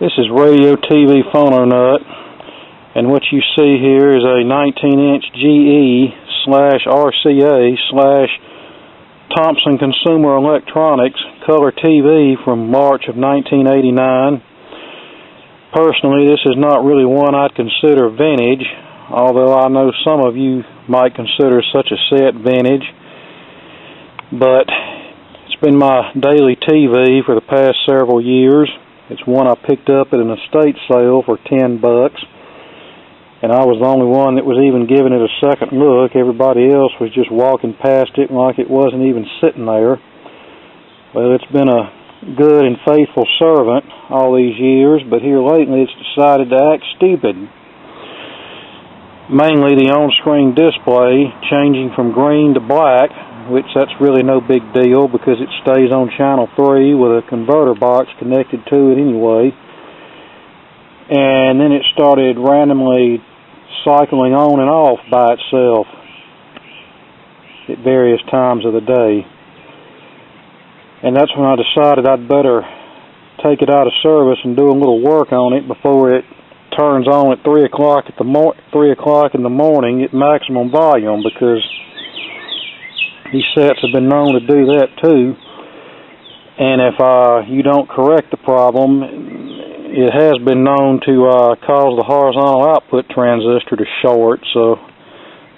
This is Radio TV Phono Nut, and what you see here is a 19-inch GE/RCA/Thompson Consumer Electronics color TV from March of 1989. Personally, this is not really one I'd consider vintage, although I know some of you might consider such a set vintage. But it's been my daily TV for the past several years. It's one I picked up at an estate sale for $10, and I was the only one that was even giving it a second look. Everybody else was just walking past it like it wasn't even sitting there. Well, it's been a good and faithful servant all these years, but here lately it's decided to act stupid. Mainly the on-screen display changing from green to black, which that's really no big deal because it stays on channel 3 with a converter box connected to it anyway. And then it started randomly cycling on and off by itself at various times of the day. And that's when I decided I'd better take it out of service and do a little work on it before it turns on at 3 o'clock in the morning at maximum volume, because these sets have been known to do that too. And if you don't correct the problem, it has been known to cause the horizontal output transistor to short, so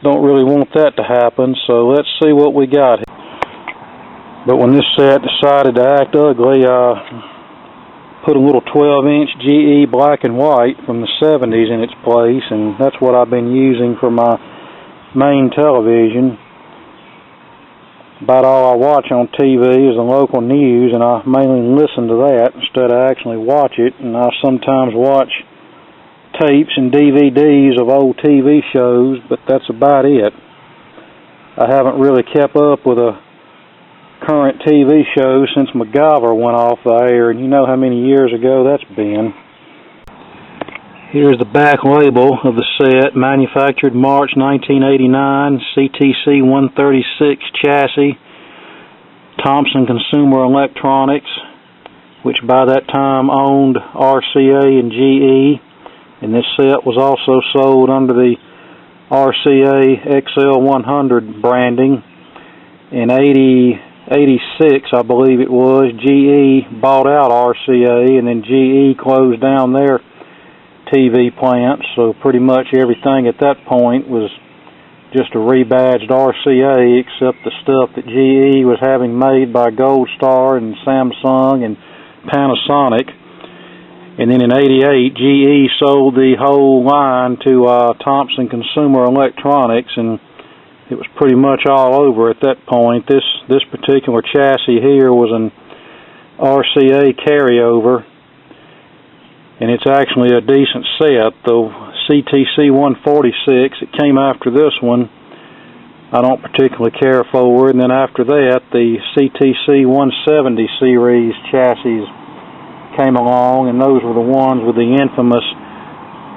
don't really want that to happen. So let's see what we got here. But when this set decided to act ugly, put a little 12-inch GE black and white from the 70s in its place, and that's what I've been using for my main television. About all I watch on TV is the local news, and I mainly listen to that instead of actually watch it. And I sometimes watch tapes and DVDs of old TV shows, but that's about it. I haven't really kept up with a current TV show since MacGyver went off the air, and you know how many years ago that's been. Here's the back label of the set, manufactured March 1989, CTC 136 chassis, Thompson Consumer Electronics, which by that time owned RCA and GE, and this set was also sold under the RCA XL100 branding. In 86, I believe it was, GE bought out RCA, and then GE closed down their TV plants, so pretty much everything at that point was just a rebadged RCA, except the stuff that GE was having made by Gold Star and Samsung and Panasonic. And then in 88, GE sold the whole line to Thompson Consumer Electronics, and it was pretty much all over at that point. This particular chassis here was an RCA carryover, and it's actually a decent set. The CTC 146, it came after this one, I don't particularly care for. And then after that, the CTC 170 series chassis came along, and those were the ones with the infamous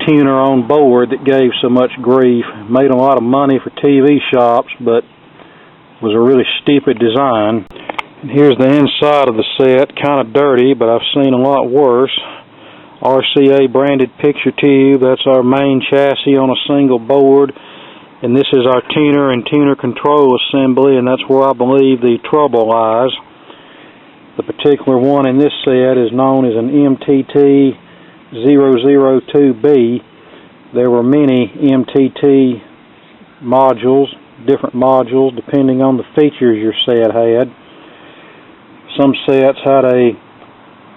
tuner on board that gave so much grief. Made a lot of money for TV shops, but was a really stupid design. And here's the inside of the set, kind of dirty, but I've seen a lot worse. RCA branded picture tube, that's our main chassis on a single board, and this is our tuner and tuner control assembly, and that's where I believe the trouble lies. The particular one in this set is known as an MTT 002B. There were many MTT modules, different modules, depending on the features your set had. Some sets had a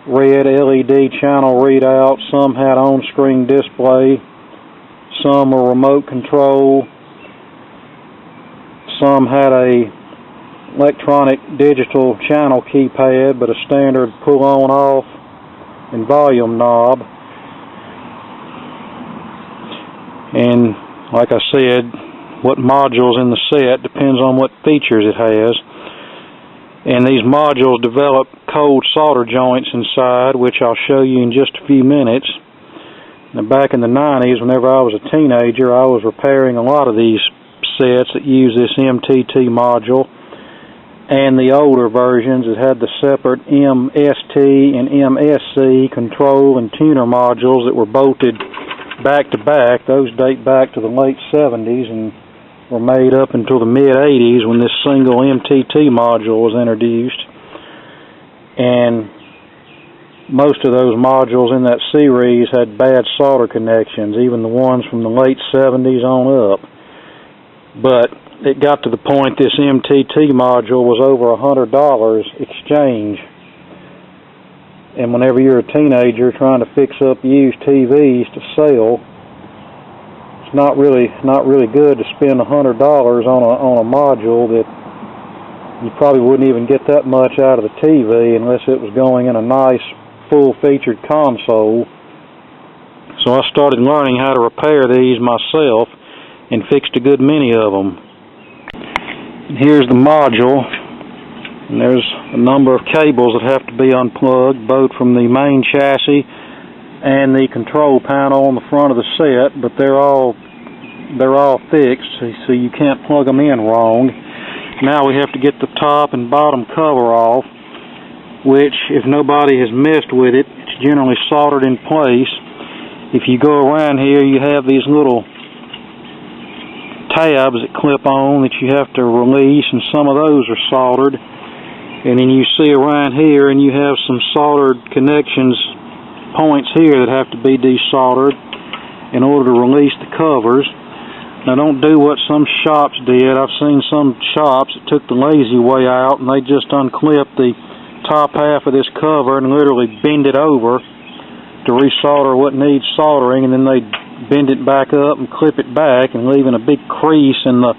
red LED channel readout, some had on-screen display, some were remote control, some had a electronic digital channel keypad, but a standard pull-on-off and volume knob. And like I said, what modules in the set depends on what features it has. And these modules develop cold solder joints inside, which I'll show you in just a few minutes. Now, back in the 90s, whenever I was a teenager, I was repairing a lot of these sets that use this MTT module. and the older versions that had the separate MST and MSC control and tuner modules that were bolted back to back. Those date back to the late 70s and were made up until the mid-80s when this single MTT module was introduced. And most of those modules in that series had bad solder connections, even the ones from the late 70s on up. But it got to the point this MTT module was over $100 exchange. And whenever you're a teenager trying to fix up used TVs to sell, it's not really good to spend $100 on a module that you probably wouldn't even get that much out of the TV unless it was going in a nice full-featured console. So I started learning how to repair these myself and fixed a good many of them. And here's the module, and there's a number of cables that have to be unplugged, both from the main chassis and the control panel on the front of the set, but they're all fixed, so you can't plug them in wrong. Now we have to get the top and bottom cover off, which, if nobody has messed with it, it's generally soldered in place. If you go around here, you have these little tabs that clip on that you have to release, and some of those are soldered. And then you see around here, and you have some soldered connections, points here that have to be desoldered in order to release the covers. Now, don't do what some shops did. I've seen some shops that took the lazy way out, and they just unclipped the top half of this cover and literally bend it over to resolder what needs soldering, and then they bend it back up and clip it back, and leaving a big crease in the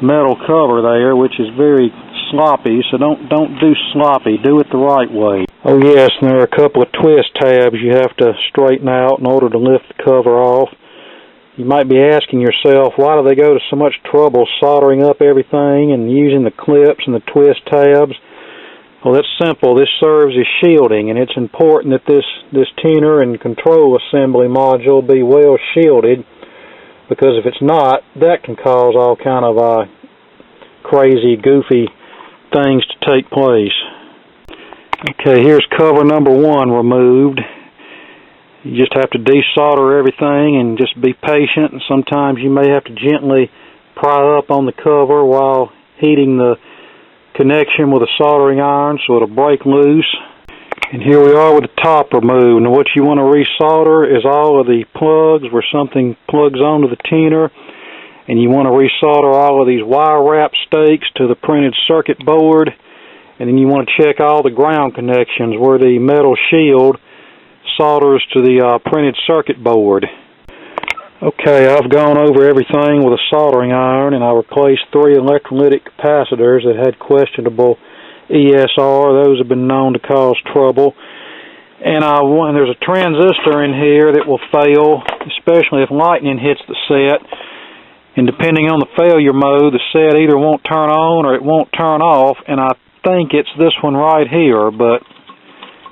metal cover there, which is very sloppy. So don't do sloppy. Do it the right way. Oh yes, and there are a couple of twist tabs you have to straighten out in order to lift the cover off. You might be asking yourself, why do they go to so much trouble soldering up everything and using the clips and the twist tabs? Well, that's simple. This serves as shielding, and it's important that this tuner and control assembly module be well shielded, because if it's not, that can cause all kind of crazy, goofy things to take place. Okay, here's cover number 1 removed. You just have to desolder everything and just be patient, and sometimes you may have to gently pry up on the cover while heating the connection with a soldering iron so it'll break loose. And here we are with the top removed. Now what you want to resolder is all of the plugs where something plugs onto the tuner, and you want to resolder all of these wire wrap stakes to the printed circuit board, and then you want to check all the ground connections where the metal shield solders to the printed circuit board. Okay, I've gone over everything with a soldering iron, and I replaced 3 electrolytic capacitors that had questionable ESR. Those have been known to cause trouble. And there's a transistor in here that will fail, especially if lightning hits the set. And depending on the failure mode, the set either won't turn on or it won't turn off. And I think it's this one right here, but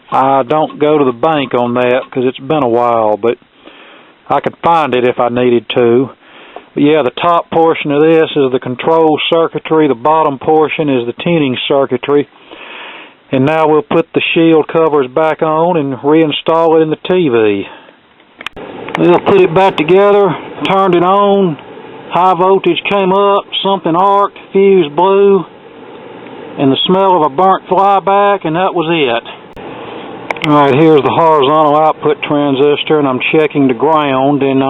I don't go to the bank on that because it's been a while. But I could find it if I needed to. But yeah, the top portion of this is the control circuitry. The bottom portion is the tuning circuitry. And now we'll put the shield covers back on and reinstall it in the TV. We'll put it back together, turned it on, high voltage came up, something arced, fuse blew, and the smell of a burnt flyback, and that was it. Alright, here's the horizontal output transistor, and I'm checking the ground, and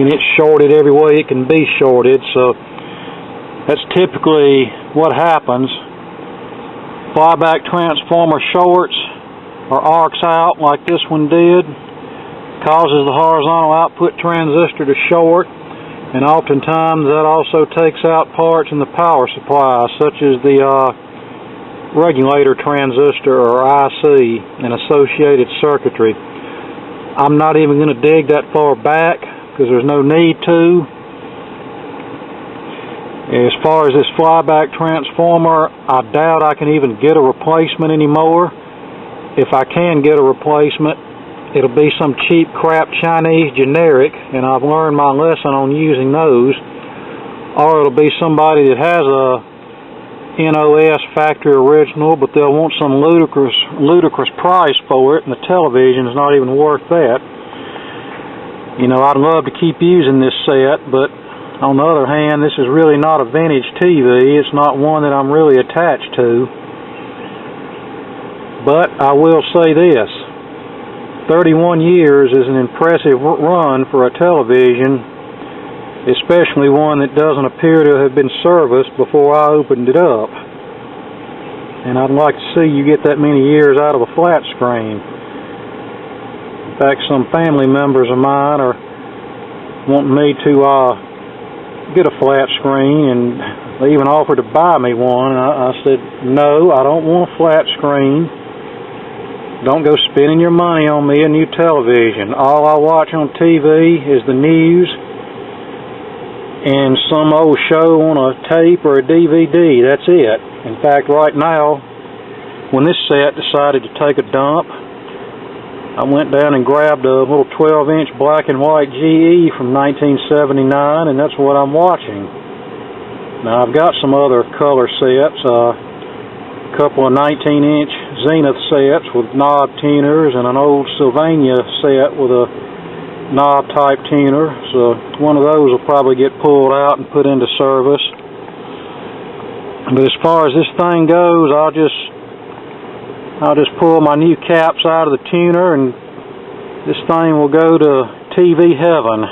it's shorted every way it can be shorted, so that's typically what happens. Flyback transformer shorts or arcs out like this one did, causes the horizontal output transistor to short, and oftentimes that also takes out parts in the power supply, such as the regulator transistor or IC and associated circuitry. I'm not even going to dig that far back because there's no need to. As far as this flyback transformer, I doubt I can even get a replacement anymore. If I can get a replacement, it'll be some cheap crap Chinese generic, and I've learned my lesson on using those. or it'll be somebody that has a NOS factory original, but they'll want some ludicrous price for it, and the television is not even worth that. You know, I'd love to keep using this set, but on the other hand, this is really not a vintage TV. It's not one that I'm really attached to. But I will say this, 31 years is an impressive run for a television, especially one that doesn't appear to have been serviced before I opened it up. And I'd like to see you get that many years out of a flat screen. In fact, some family members of mine are wanting me to get a flat screen, and they even offered to buy me one. And I said, no, I don't want a flat screen. Don't go spending your money on me a new television. All I watch on TV is the news and some old show on a tape or a DVD. That's it. In fact, right now, when this set decided to take a dump, I went down and grabbed a little 12-inch black and white GE from 1979, and that's what I'm watching. Now, I've got some other color sets, a couple of 19-inch Zenith sets with knob tuners, and an old Sylvania set with a knob-type tuner. So one of those will probably get pulled out and put into service. But as far as this thing goes, I'll just pull my new caps out of the tuner, and this thing will go to TV heaven.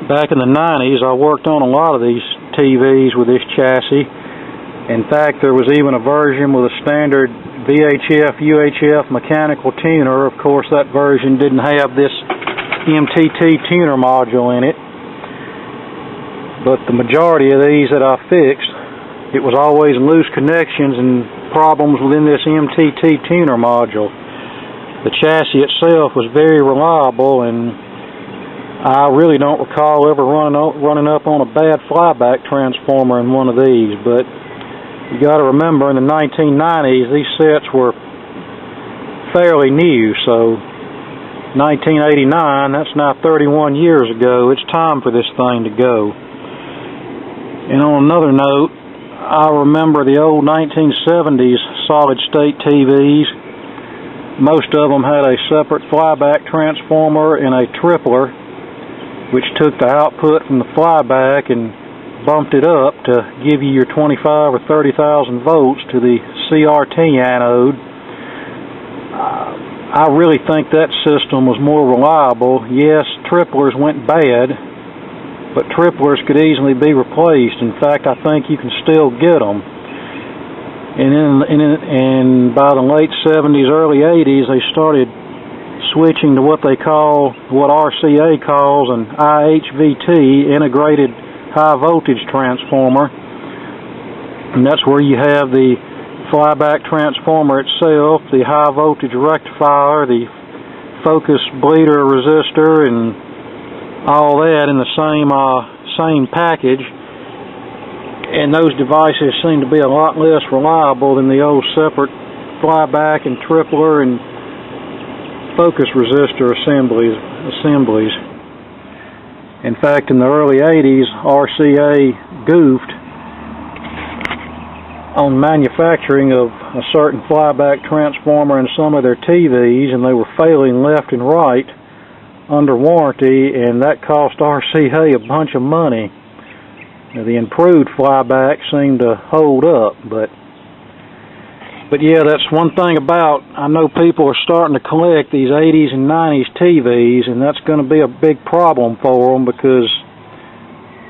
Back in the 90s, I worked on a lot of these TVs with this chassis. In fact, there was even a version with a standard VHF, UHF mechanical tuner. Of course, that version didn't have this MTT tuner module in it. But the majority of these that I fixed, it was always loose connections and problems within this MTT tuner module. The chassis itself was very reliable, and I really don't recall ever running up on a bad flyback transformer in one of these. But you got to remember, in the 1990s, these sets were fairly new. So 1989, that's now 31 years ago. It's time for this thing to go. And on another note, I remember the old 1970s solid-state TVs. Most of them had a separate flyback transformer and a tripler, which took the output from the flyback and bumped it up to give you your 25 or 30,000 volts to the CRT anode. I really think that system was more reliable. Yes, triplers went bad, but triplers could easily be replaced. In fact, I think you can still get them. And by the late 70s, early 80s, they started switching to what RCA calls an IHVT, integrated high voltage transformer. And that's where you have the flyback transformer itself, the high voltage rectifier, the focus bleeder resistor, and all that in the same package. And those devices seem to be a lot less reliable than the old separate flyback and tripler and focus resistor assemblies. In fact, in the early 80s, RCA goofed on manufacturing of a certain flyback transformer in some of their TVs, and they were failing left and right under warranty, and that cost RCA a bunch of money. Now, the improved flyback seemed to hold up, but yeah, that's one thing about, I know people are starting to collect these 80s and 90s TVs, and that's going to be a big problem for them, because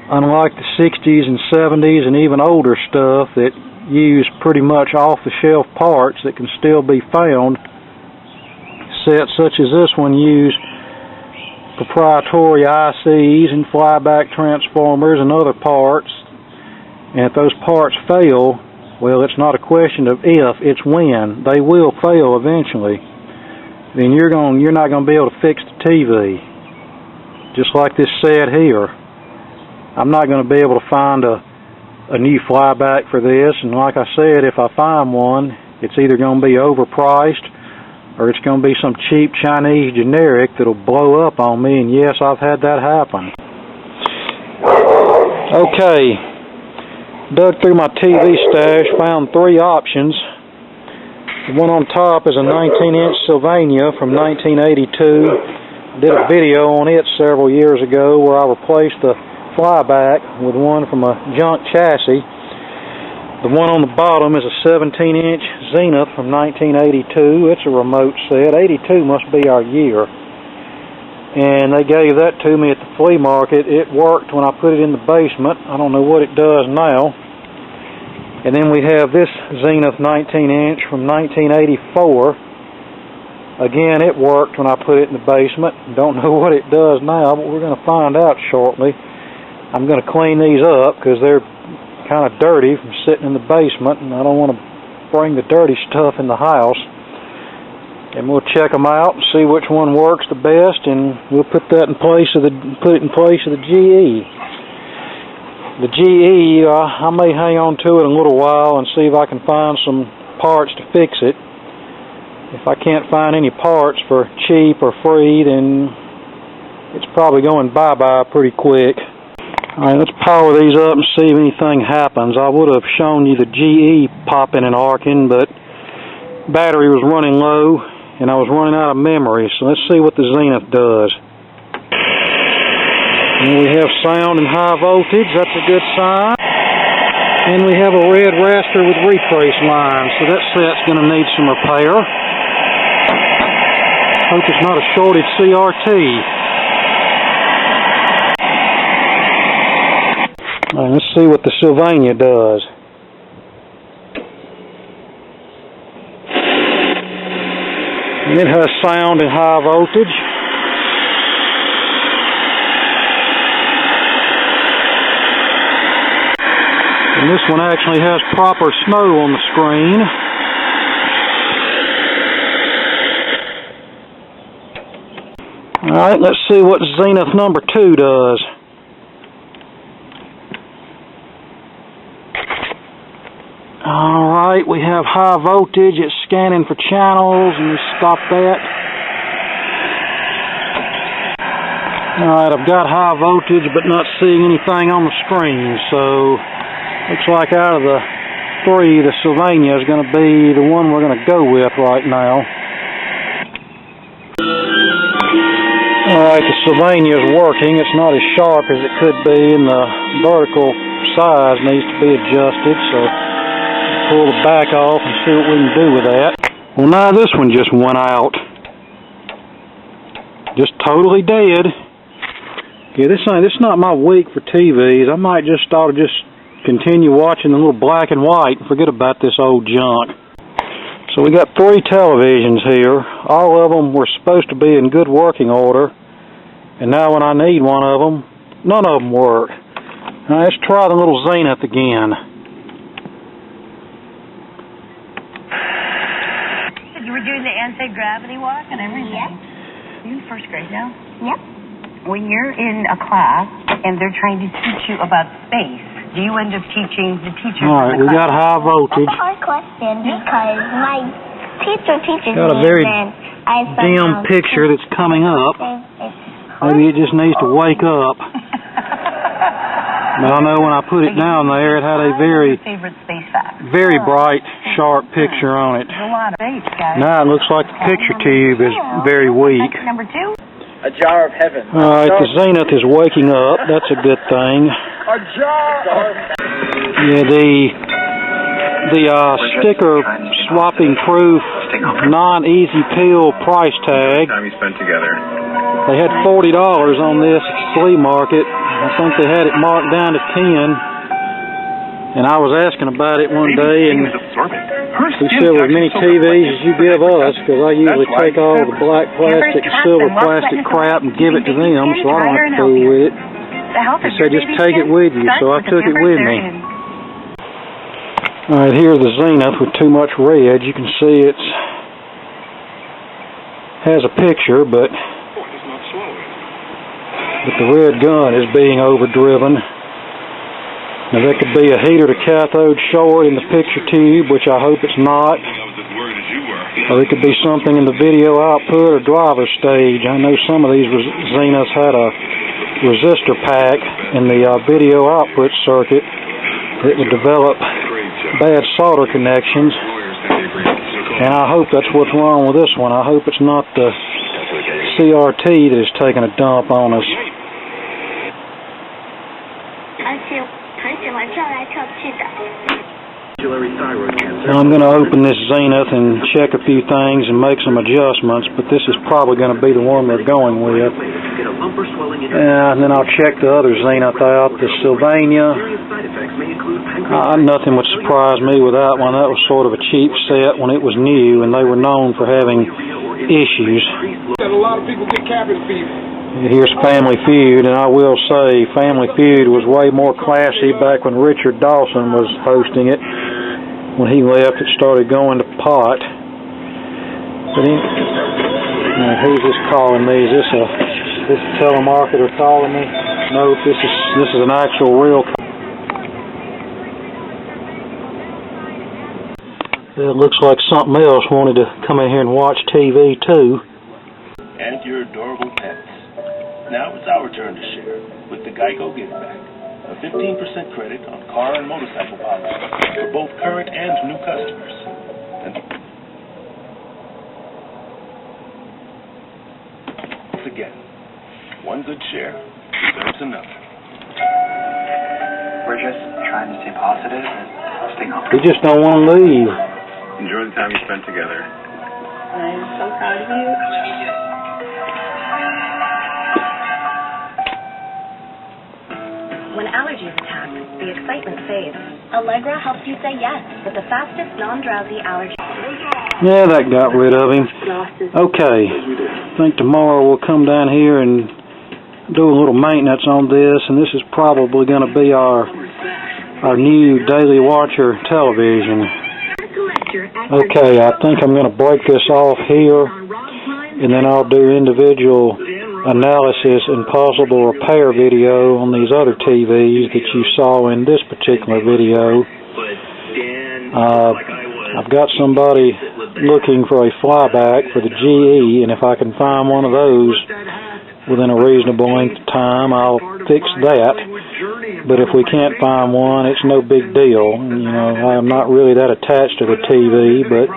unlike the 60s and 70s and even older stuff that use pretty much off-the-shelf parts that can still be found, sets such as this one use proprietary ICs and flyback transformers and other parts. And if those parts fail, well, it's not a question of if, it's when. They will fail eventually. Then you're not going to be able to fix the TV. Just like this set here. I'm not going to be able to find a new flyback for this, and like I said, if I find one, it's either going to be overpriced or it's going to be some cheap Chinese generic that'll blow up on me, and yes, I've had that happen. Okay, dug through my TV stash, found 3 options. The one on top is a 19-inch Sylvania from 1982. Did a video on it several years ago where I replaced the flyback with one from a junk chassis. The one on the bottom is a 17-inch Zenith from 1982. It's a remote set. 82 must be our year. And they gave that to me at the flea market. It worked when I put it in the basement. I don't know what it does now. And then we have this Zenith 19-inch from 1984. Again, it worked when I put it in the basement. Don't know what it does now, but we're going to find out shortly. I'm going to clean these up because they're kind of dirty from sitting in the basement, and I don't want to bring the dirty stuff in the house. And we'll check them out and see which one works the best, and we'll put that in place of the GE. The GE, I may hang on to it a little while and see if I can find some parts to fix it. If I can't find any parts for cheap or free, then it's probably going bye-bye pretty quick. Alright, let's power these up and see if anything happens. I would have shown you the GE popping and arcing, but battery was running low and I was running out of memory, so let's see what the Zenith does. And we have sound and high voltage, that's a good sign. And we have a red raster with retrace lines, so that set's going to need some repair. Hope it's not a shorted CRT. Alright, let's see what the Sylvania does. And it has sound and high voltage. And this one actually has proper snow on the screen. Alright, let's see what Zenith number 2 does. Alright, we have high voltage. It's scanning for channels, and we stop that. Alright, I've got high voltage but not seeing anything on the screen, so looks like out of the 3, the Sylvania is going to be the one we're going to go with right now. Alright, the Sylvania is working. It's not as sharp as it could be, and the vertical size needs to be adjusted, so pull the back off and see what we can do with that. Well, now this one just went out. Just totally dead. Yeah, this is not my week for TVs. I might just start to just continue watching the little black and white and forget about this old junk. So we got 3 televisions here. All of them were supposed to be in good working order, and now when I need one of them, none of them work. Now let's try the little Zenith again. You were doing the anti-gravity walk and everything? Yep. You're in 1st grade now? Yep. When you're in a class and they're trying to teach you about space, do you end up teaching the teachers? Alright, we got high voltage. That's a hard question because my teacher teaches got a me very and I dim picture that's coming up. Maybe it just needs to wake up. But I know when I put it down there, it had a very bright, sharp picture on it. Now it looks like the picture tube is very weak. Number 2? A jar of heaven. Alright, the Zenith is waking up. That's a good thing. A jar of Yeah, the sticker swapping proof non-easy peel price tag. Time you spent together. They had $40 on this at the flea market. I think they had it marked down to 10. And I was asking about it one day, and he said, with many TVs as you give us, because I usually take all the black plastic and silver plastic crap and give it to them, so I don't have to fool with it. He said, just take it with you, so I took it with me. Alright, here's the Zenith with too much red. You can see it has a picture, but the red gun is being overdriven. Now that could be a heater to cathode short in the picture tube, which I hope it's not. Or it could be something in the video output or driver stage. I know some of these Zeniths had a resistor pack in the video output circuit that would develop bad solder connections, and I hope that's what's wrong with this one. I hope it's not the CRT that is taking a dump on us. Now I'm going to open this Zenith and check a few things and make some adjustments, but this is probably going to be the one we're going with. And then I'll check the other Zenith out, the Sylvania. Nothing would surprise me with that one. That was sort of a cheap set when it was new, and they were known for having issues. Here's Family Feud, and I will say Family Feud was way more classy back when Richard Dawson was hosting it. When he left, it started going to pot. But who's this calling me? Is this a telemarketer calling me? No, this is an actual real. It looks like something else wanted to come in here and watch TV too. And your adorable pets. Now it's our turn to share with the Geico Give Back. A 15% credit on car and motorcycle policies for both current and new customers. And once again, one good share deserves another. We're just trying to stay positive and stay humble. We just don't want to leave. Enjoy the time you spent together. I'm so proud of you. When allergies attack, the excitement fades. Allegra helps you say yes with the fastest non-drowsy allergy. Yeah, that got rid of him. Okay, I think tomorrow we'll come down here and do a little maintenance on this, and this is probably going to be our new Daily Watcher television. Okay, I think I'm going to break this off here, and then I'll do individual analysis and possible repair video on these other TVs that you saw in this particular video. I've got somebody looking for a flyback for the GE, and if I can find one of those within a reasonable length of time, I'll fix that. But if we can't find one, it's no big deal. You know, I'm not really that attached to the TV, but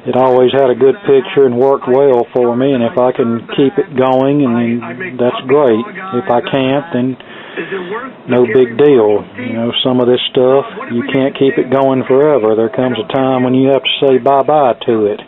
it always had a good picture and worked well for me, and if I can keep it going, and that's great. If I can't, then no big deal. You know, some of this stuff, you can't keep it going forever. There comes a time when you have to say bye-bye to it.